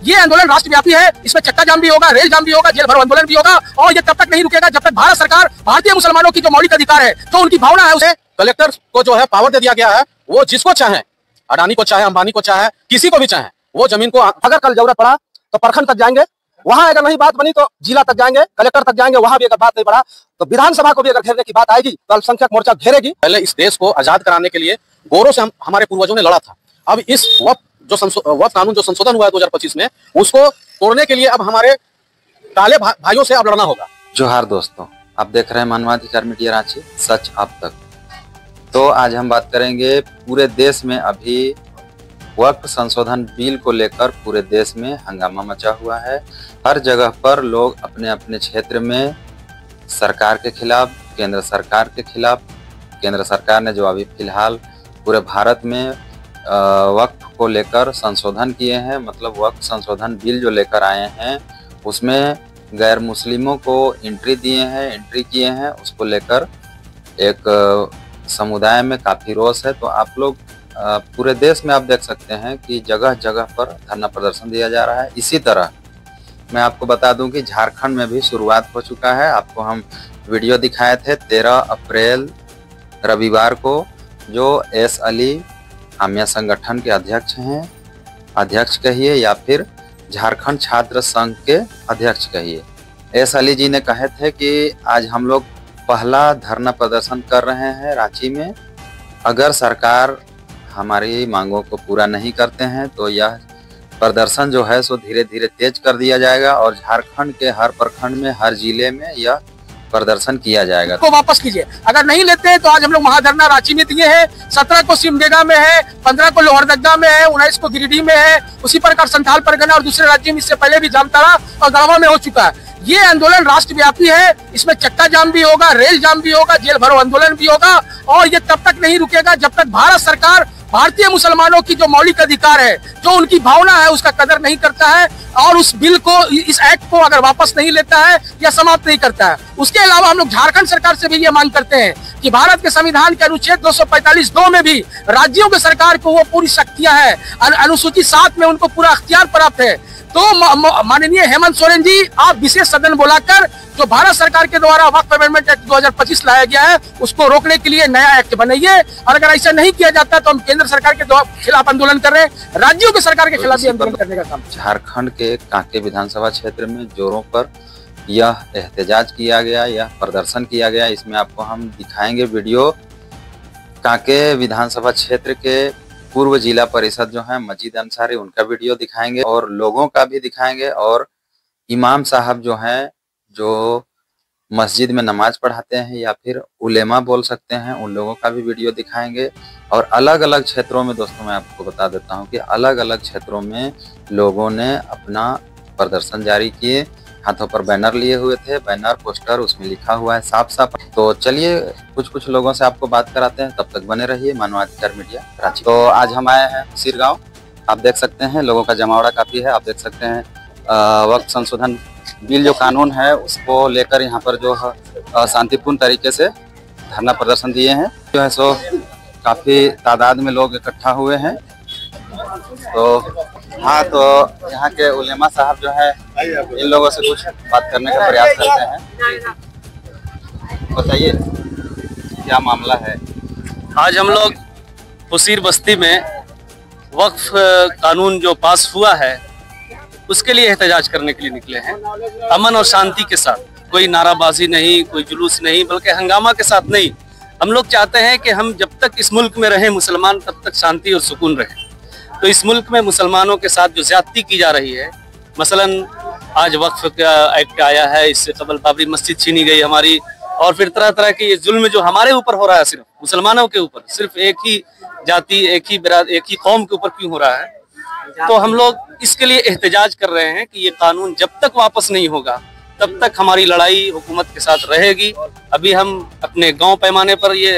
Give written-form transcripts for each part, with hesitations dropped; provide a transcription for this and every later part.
ये आंदोलन राष्ट्रव्यापी है, इसमें चक्का जाम भी होगा, रेल जाम भी होगा, जेल भरो आंदोलन भी होगा और ये तब तक नहीं रुकेगा जब तक भारत सरकार भारतीय मुसलमानों की जो मौलिक अधिकार है, जो उनकी भावना है, उसे कलेक्टर को जो है पावर दे दिया गया है। वो जिसको चाहे, अडानी को चाहे, अंबानी को चाहे, किसी को भी चाहे, वो जमीन को अगर कल जरूरत पड़ा तो प्रखंड तक जाएंगे, वहां अगर नहीं बात बनी तो जिला तक जाएंगे, कलेक्टर तक जाएंगे, वहां भी अगर बात नहीं बढ़ा तो विधानसभा को भी अगर घेरने की बात आएगी तो अल्पसंख्यक मोर्चा घेरेगी। पहले इस देश को आजाद कराने के लिए गोरों से हमारे पूर्वजों ने लड़ा था। अब इस वक्फ कानून जो संशोधन हुआ है 2025 में, उसको तोड़ने के लिए अब हमारे काले भाइयों से अब लड़ना होगा। जोहार दोस्तों, आप देख रहे हैं मानवाधिकार मीडिया रांची, सच अब तक। तो आज हम बात करेंगे पूरे देश में अभी वक्फ संशोधन बिल को लेकर पूरे देश में हंगामा मचा हुआ है। हर जगह पर लोग अपने अपने क्षेत्र में सरकार के खिलाफ, केंद्र सरकार के खिलाफ, केंद्र सरकार ने जो अभी फिलहाल पूरे भारत में वक्फ को लेकर संशोधन किए हैं, मतलब वक्फ संशोधन बिल जो लेकर आए हैं उसमें गैर मुस्लिमों को एंट्री किए हैं, उसको लेकर एक समुदाय में काफ़ी रोष है। तो आप लोग पूरे देश में आप देख सकते हैं कि जगह जगह पर धरना प्रदर्शन दिया जा रहा है। इसी तरह मैं आपको बता दूं कि झारखंड में भी शुरुआत हो चुका है। आपको हम वीडियो दिखाए थे 13 अप्रैल रविवार को, जो एस अली आमिया संगठन के अध्यक्ष हैं, अध्यक्ष कहिए या फिर झारखंड छात्र संघ के अध्यक्ष कहिए, एस अली जी ने कहे थे कि आज हम लोग पहला धरना प्रदर्शन कर रहे हैं रांची में। अगर सरकार हमारी मांगों को पूरा नहीं करते हैं तो यह प्रदर्शन जो है सो धीरे धीरे तेज कर दिया जाएगा और झारखंड के हर प्रखंड में, हर जिले में यह प्रदर्शन किया जाएगा। को वापस कीजिए, अगर नहीं लेते हैं तो आज हम लोग महाधरना रांची में दिए हैं, 17 को सिमडेगा में है, 15 को लोहरदगा में है, 19 को गिरिडीह में है, उसी प्रकार संथाल परगना और दूसरे राज्यों में इससे पहले भी जामताड़ा और गढ़वा में हो चुका है। ये आंदोलन राष्ट्रव्यापी है, इसमें चक्का जाम भी होगा, रेल जाम भी होगा, जेल भरो आंदोलन भी होगा और ये तब तक नहीं रुकेगा जब तक भारत सरकार भारतीय मुसलमानों की जो मौलिक अधिकार है, जो उनकी भावना है, उसका कदर नहीं करता है और उस बिल को, इस एक्ट को अगर वापस नहीं लेता है या समाप्त नहीं करता है। उसके अलावा हम लोग झारखंड सरकार से भी ये मांग करते हैं कि भारत के संविधान के अनुच्छेद 245(2) में भी राज्यों के सरकार को वो पूरी शक्तियां है, अनुसूची 7 में उनको पूरा अख्तियार प्राप्त है। तो माननीय हेमंत सोरेन जी, आप विशेष सदन बुलाकर जो भारत सरकार के द्वारा वक्फ अमेंडमेंट एक्ट 2025 लाया गया है उसको रोकने के लिए नया एक्ट बनाइए और अगर ऐसा नहीं किया जाता तो हम केंद्र सरकार के खिलाफ आंदोलन कर रहे हैं, राज्यों के सरकार के खिलाफ भी आंदोलन करने का काम। झारखंड के कांके विधानसभा क्षेत्र में जोरों पर यह एहतजाज किया गया, यह प्रदर्शन किया गया। इसमें आपको हम दिखाएंगे वीडियो। कांके विधानसभा क्षेत्र के पूर्व जिला परिषद जो है मजीद अंसारी, उनका वीडियो दिखाएंगे और लोगों का भी दिखाएंगे और इमाम साहब जो हैं, जो मस्जिद में नमाज पढ़ाते हैं या फिर उलेमा बोल सकते हैं, उन लोगों का भी वीडियो दिखाएंगे। और अलग अलग क्षेत्रों में दोस्तों मैं आपको बता देता हूं कि अलग अलग क्षेत्रों में लोगों ने अपना प्रदर्शन जारी किए, हाथों पर बैनर लिए हुए थे, बैनर पोस्टर, उसमें लिखा हुआ है साफ साफ। तो चलिए कुछ लोगों से आपको बात कराते हैं, तब तक बने रहिए मानवाधिकार मीडिया रांची। तो आज हम आए हैं सिरगांव, आप देख सकते हैं लोगों का जमावड़ा काफी है। आप देख सकते हैं वक्फ संशोधन बिल जो कानून है उसको लेकर यहाँ पर जो शांतिपूर्ण तरीके से धरना प्रदर्शन दिए हैं, जो है सो काफी तादाद में लोग इकट्ठा हुए हैं। तो हाँ, तो यहाँ के उलेमा साहब जो है इन लोगों से कुछ बात करने का प्रयास करते हैं। बताइए क्या मामला है? आज हम लोग हुसीर बस्ती में वक्फ कानून जो पास हुआ है उसके लिए एहतजाज करने के लिए निकले हैं, अमन और शांति के साथ। कोई नाराबाजी नहीं, कोई जुलूस नहीं, बल्कि हंगामा के साथ नहीं। हम लोग चाहते हैं कि हम जब तक इस मुल्क में रहें मुसलमान, तब तक शांति और सुकून रहे। तो इस मुल्क में मुसलमानों के साथ जो ज्यादती की जा रही है, मसलन आज वक्फ का एक्ट आया है, इससे कबल बाबरी मस्जिद छीनी गई हमारी, और फिर तरह तरह के ये जुल्म जो हमारे ऊपर हो रहा है, सिर्फ मुसलमानों के ऊपर, सिर्फ एक ही जाति, एक ही कौम के ऊपर क्यों हो रहा है। तो हम लोग इसके लिए एहतजाज कर रहे हैं कि ये कानून जब तक वापस नहीं होगा तब तक हमारी लड़ाई हुकूमत के साथ रहेगी। अभी हम अपने गांव पैमाने पर ये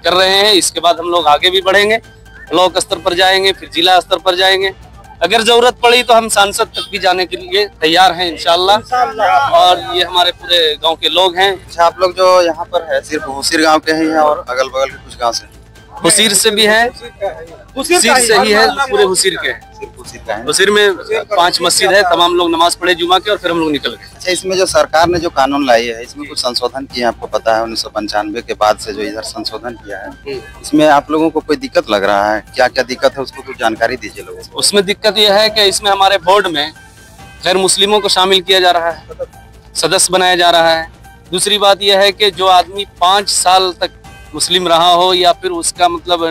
कर रहे हैं, इसके बाद हम लोग आगे भी बढ़ेंगे, ब्लॉक स्तर पर जाएंगे, फिर जिला स्तर पर जाएंगे। अगर जरूरत पड़ी तो हम सांसद तक भी जाने के लिए तैयार हैं इंशाअल्लाह। और ये हमारे पूरे गांव के लोग हैं। अच्छा, आप लोग जो यहाँ पर है सिर्फ हुसीर गांव के ही हैं और अगल बगल के कुछ गांव से? हुसीर से भी है, हुसीर से ही है, पूरे हुसीर के हैं। हुसीर में 5 मस्जिद है, तमाम लोग नमाज पढ़े जुमा के और फिर हम लोग निकल गए। अच्छा, इसमें जो सरकार ने जो कानून लाई है, इसमें कुछ संशोधन किए हैं, आपको पता है 1995 के बाद से जो इधर संशोधन किया है, इसमें आप लोगों को कोई दिक्कत लग रहा है? क्या क्या दिक्कत है, उसको कुछ जानकारी दीजिए लोगों को। उसमें दिक्कत यह है कि इसमें हमारे बोर्ड में गैर मुस्लिमों को शामिल किया जा रहा है, सदस्य बनाया जा रहा है। दूसरी बात यह है कि जो आदमी 5 साल तक मुस्लिम रहा हो या फिर उसका मतलब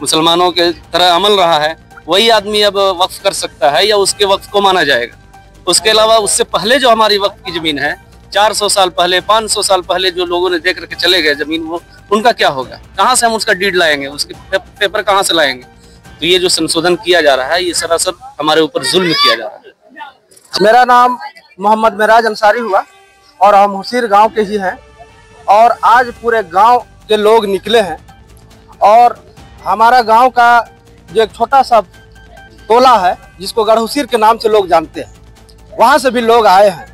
मुसलमानों के तरह अमल रहा है, वही आदमी अब वक्फ कर सकता है या उसके वक्फ को माना जाएगा। उसके अलावा उससे पहले जो हमारी वक्फ की जमीन है, 400 साल पहले, 500 साल पहले जो लोगों ने दे करके चले गए जमीन, वो उनका क्या होगा? कहाँ से हम उसका डीड लाएंगे, उसके पेपर कहाँ से लाएंगे? तो ये जो संशोधन किया जा रहा है, ये सरासर हमारे ऊपर जुल्म किया जा रहा है। मेरा नाम मोहम्मद मेराज अंसारी हुआ और हम हुसीर गांव के ही हैं और आज पूरे गांव के लोग निकले हैं और हमारा गांव का जो एक छोटा सा टोला है जिसको गढ़हुसीर के नाम से लोग जानते हैं, वहां से भी लोग आए हैं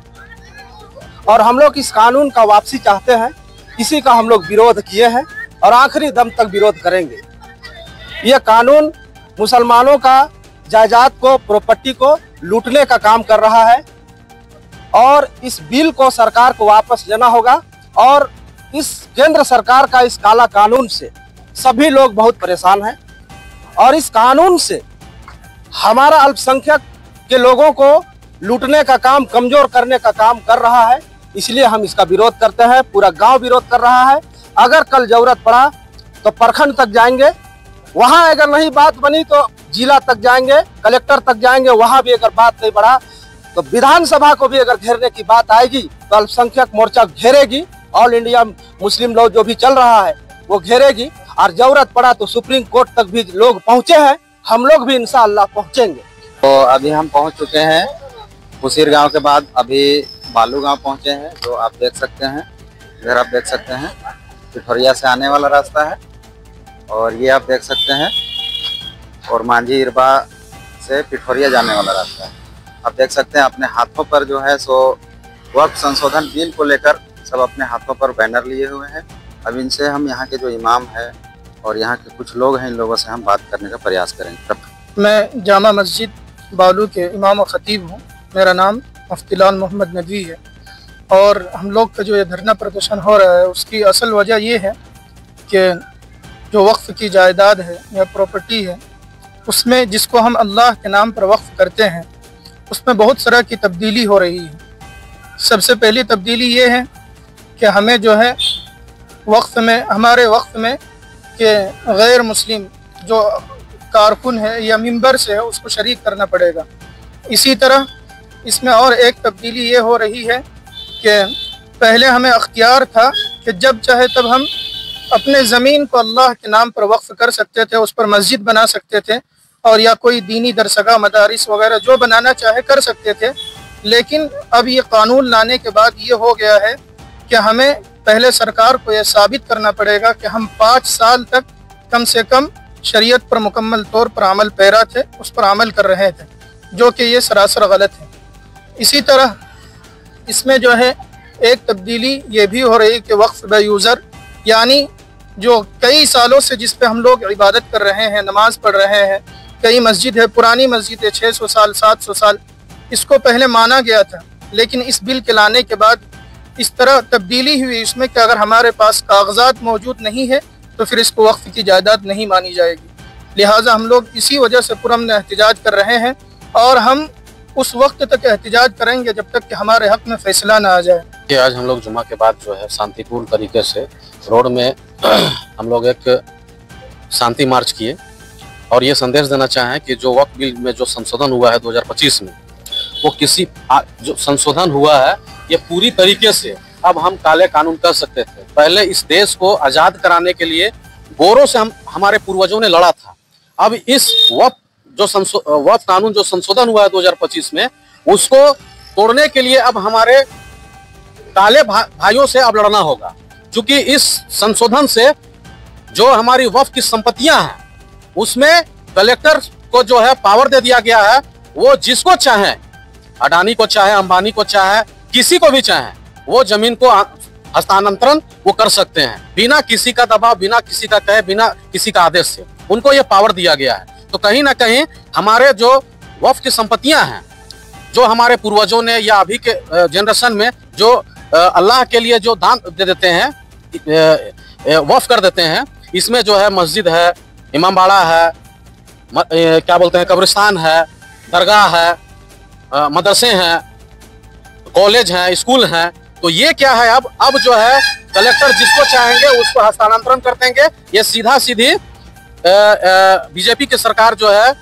और हम लोग इस कानून का वापसी चाहते हैं। इसी का हम लोग विरोध किए हैं और आखिरी दम तक विरोध करेंगे। ये कानून मुसलमानों का जायदाद को, प्रॉपर्टी को लूटने का काम कर रहा है और इस बिल को सरकार को वापस लेना होगा। और इस केंद्र सरकार का इस काला कानून से सभी लोग बहुत परेशान हैं और इस कानून से हमारा अल्पसंख्यक के लोगों को लूटने का काम, कमजोर करने का काम कर रहा है। इसलिए हम इसका विरोध करते हैं, पूरा गांव विरोध कर रहा है। अगर कल जरूरत पड़ा तो प्रखंड तक जाएंगे, वहां अगर नहीं बात बनी तो जिला तक जाएंगे, कलेक्टर तक जाएंगे, वहां भी अगर बात नहीं बढ़ा तो विधानसभा को भी अगर घेरने की बात आएगी तो अल्पसंख्यक मोर्चा घेरेगी। ऑल इंडिया मुस्लिम लॉ जो भी चल रहा है वो घेरेगी और जरूरत पड़ा तो सुप्रीम कोर्ट तक भी लोग पहुंचे हैं, हम लोग भी इंशाअल्लाह पहुंचेंगे। तो अभी हम पहुंच चुके हैं हुसीर गांव के बाद अभी बालू गांव पहुंचे हैं, जो आप देख सकते हैं। इधर आप देख सकते हैं पिठोरिया से आने वाला रास्ता है और ये आप देख सकते हैं और मांझी इरबा से पिठोरिया जाने वाला रास्ता है। आप देख सकते हैं अपने हाथों पर जो है सो वक्फ संशोधन बिल को लेकर सब अपने हाथों पर बैनर लिए हुए हैं। अब इनसे हम यहाँ के जो इमाम है और यहाँ के कुछ लोग हैं, इन लोगों से हम बात करने का प्रयास करेंगे। मैं जामा मस्जिद बालू के इमाम और ख़तीब हूँ। मेरा नाम मुफ्तीलाल मोहम्मद नदवी है और हम लोग का जो ये धरना प्रदर्शन हो रहा है उसकी असल वजह ये है कि जो वक्फ की जायदाद है या प्रॉपर्टी है, उसमें जिसको हम अल्लाह के नाम पर वक्फ करते हैं, उसमें बहुत तरह की तब्दीली हो रही है। सबसे पहली तब्दीली ये है कि हमें जो है वक्फ में, हमारे वक्फ में कि गैर मुस्लिम जो कारकुन है या मिंबर से है उसको शरीक करना पड़ेगा। इसी तरह इसमें और एक तब्दीली ये हो रही है कि पहले हमें अख्तियार था कि जब चाहे तब हम अपने ज़मीन को अल्लाह के नाम पर वक्फ कर सकते थे, उस पर मस्जिद बना सकते थे और या कोई दीनी दरसगाह, मदारिस वगैरह जो बनाना चाहे कर सकते थे। लेकिन अब ये कानून लाने के बाद ये हो गया है कि हमें पहले सरकार को यह साबित करना पड़ेगा कि हम 5 साल तक कम से कम शरीयत पर मुकम्मल तौर पर अमल पैरा थे, उस पर अमल कर रहे थे, जो कि ये सरासर गलत है। इसी तरह इसमें जो है एक तब्दीली ये भी हो रही कि वक्फ बाय यूज़र, यानी जो कई सालों से जिस पे हम लोग इबादत कर रहे हैं, नमाज पढ़ रहे हैं, कई मस्जिद है, पुरानी मस्जिद है, 600 साल 700 साल, इसको पहले माना गया था। लेकिन इस बिल के लाने के बाद इस तरह तब्दीली हुई इसमें कि अगर हमारे पास कागजात मौजूद नहीं है तो फिर इसको वक्फ की जायदाद नहीं मानी जाएगी। लिहाजा हम लोग इसी वजह से पुरअमन एहतिजाज कर रहे हैं और हम उस वक्त तक एहतिजाज करेंगे जब तक कि हमारे हक में फैसला ना आ जाए। कि आज हम लोग जुमा के बाद जो है शांतिपूर्ण तरीके से रोड में हम लोग एक शांति मार्च किए और ये संदेश देना चाहें कि जो वक्फ बिल में जो संशोधन हुआ है 2025 में, वो किसी जो संशोधन हुआ है ये पूरी तरीके से अब हम काले कानून कर सकते थे। पहले इस देश को आज़ाद कराने के लिए गोरों से हमारे पूर्वजों ने लड़ा था। अब इस वक्फ कानून जो संशोधन हुआ है 2025 में, उसको तोड़ने के लिए अब हमारे काले भाइयों से अब लड़ना होगा। क्योंकि इस संशोधन से जो हमारी वक्फ की संपत्तियां हैं उसमें कलेक्टर को जो है पावर दे दिया गया है, वो जिसको चाहे, अडानी को चाहे, अंबानी को चाहे, किसी को भी चाहे, वो जमीन को हस्तांतरण वो कर सकते हैं, बिना किसी का दबाव, बिना किसी का कहे, बिना किसी का आदेश से उनको ये पावर दिया गया है। तो कहीं ना कहीं हमारे जो वक्फ की संपत्तियां हैं, जो हमारे पूर्वजों ने या अभी के जनरेशन में जो अल्लाह के लिए जो दान दे देते हैं, वक्फ कर देते हैं, इसमें जो है मस्जिद है, इमामबाड़ा है, क्या बोलते हैं, कब्रिस्तान है, दरगाह है, मदरसे हैं, कॉलेज हैं, स्कूल हैं। तो ये क्या है, अब जो है कलेक्टर जिसको चाहेंगे उसको हस्तांतरण कर देंगे। ये सीधा सीधी बीजेपी की सरकार जो है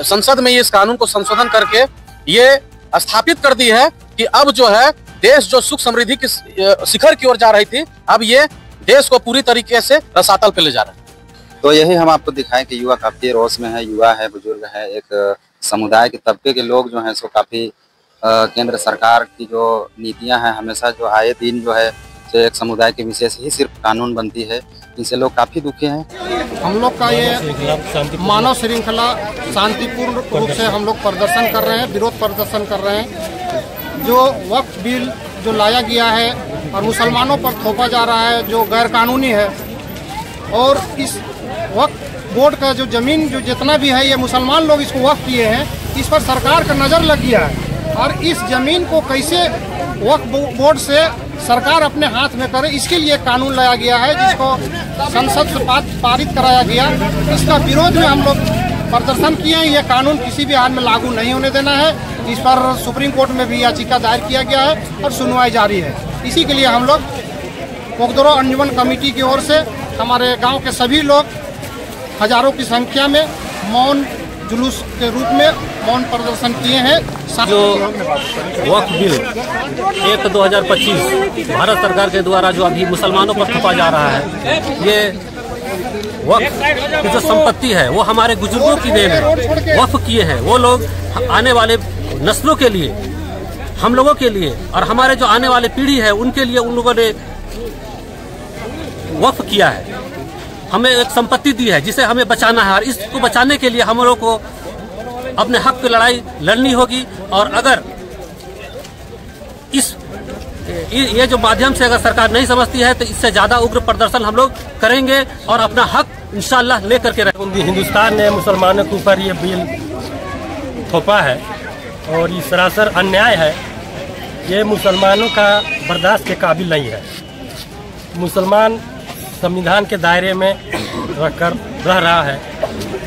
संसद में इस कानून को संशोधन करके ये स्थापित कर दी है कि अब जो है देश जो सुख समृद्धि की शिखर की ओर जा रही थी, अब ये देश को पूरी तरीके से रसातल पे ले जा रहा है। तो यही हम आपको दिखाएं कि युवा काफी रोष में है, युवा है, बुजुर्ग है, एक समुदाय के तबके के लोग जो हैं सो काफी केंद्र सरकार की जो नीतियां हैं हमेशा जो आए दिन जो है तो एक समुदाय के विशेष ही सिर्फ कानून बनती है, इनसे लोग काफी दुखी हैं। हम लोग का ये मानव श्रृंखला शांतिपूर्ण रूप से हम लोग प्रदर्शन कर रहे हैं, विरोध प्रदर्शन कर रहे हैं। जो वक्फ बिल जो लाया गया है और मुसलमानों पर थोपा जा रहा है जो गैर कानूनी है, और इस वक्फ बोर्ड का जो जमीन जो जितना भी है ये मुसलमान लोग इसको वक्फ किए हैं, इस पर सरकार का नज़र लग गया है। और इस जमीन को कैसे वक्फ बोर्ड से सरकार अपने हाथ में करे, इसके लिए कानून लाया गया है जिसको संसद से पारित कराया गया। इसका विरोध में हम लोग प्रदर्शन किए हैं। ये कानून किसी भी हाल में लागू नहीं होने देना है। इस पर सुप्रीम कोर्ट में भी याचिका दायर किया गया है और सुनवाई जारी है। इसी के लिए हम लोग पोगदरो अंजुमन कमेटी की ओर से हमारे गांव के सभी लोग हजारों की संख्या में मौन जुलूस के रूप में मौन प्रदर्शन किए हैं। जो वक्फ बिल 1/2025 भारत सरकार के द्वारा जो अभी मुसलमानों पर थोपा जा रहा है, ये वक्फ की जो संपत्ति है वो हमारे बुजुर्गों की देन है, वक्फ किए हैं वो लोग आने वाले नस्लों के लिए, हम लोगों के लिए और हमारे जो आने वाले पीढ़ी है उनके लिए उन लोगों ने वक्फ किया है। हमें एक संपत्ति दी है जिसे हमें बचाना है और इसको बचाने के लिए हम लोगों को अपने हक की लड़ाई लड़नी होगी। और अगर ये जो माध्यम से अगर सरकार नहीं समझती है तो इससे ज्यादा उग्र प्रदर्शन हम लोग करेंगे और अपना हक इंशाअल्लाह लेकर के रहेंगे। हिंदुस्तान ने मुसलमानों के ऊपर ये बिल थोपा है और ये सरासर अन्याय है। ये मुसलमानों का बर्दाश्त के काबिल नहीं है। मुसलमान संविधान के दायरे में रहकर रह रहा है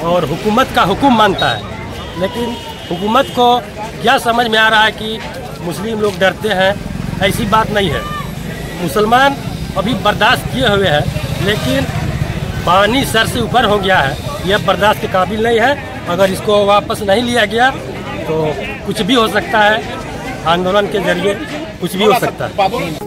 और हुकूमत का हुक्म मानता है, लेकिन हुकूमत को क्या समझ में आ रहा है कि मुस्लिम लोग डरते हैं, ऐसी बात नहीं है। मुसलमान अभी बर्दाश्त किए हुए हैं, लेकिन पानी सर से ऊपर हो गया है, यह बर्दाश्त के काबिल नहीं है। अगर इसको वापस नहीं लिया गया तो कुछ भी हो सकता है, आंदोलन के जरिए कुछ भी हो सकता है।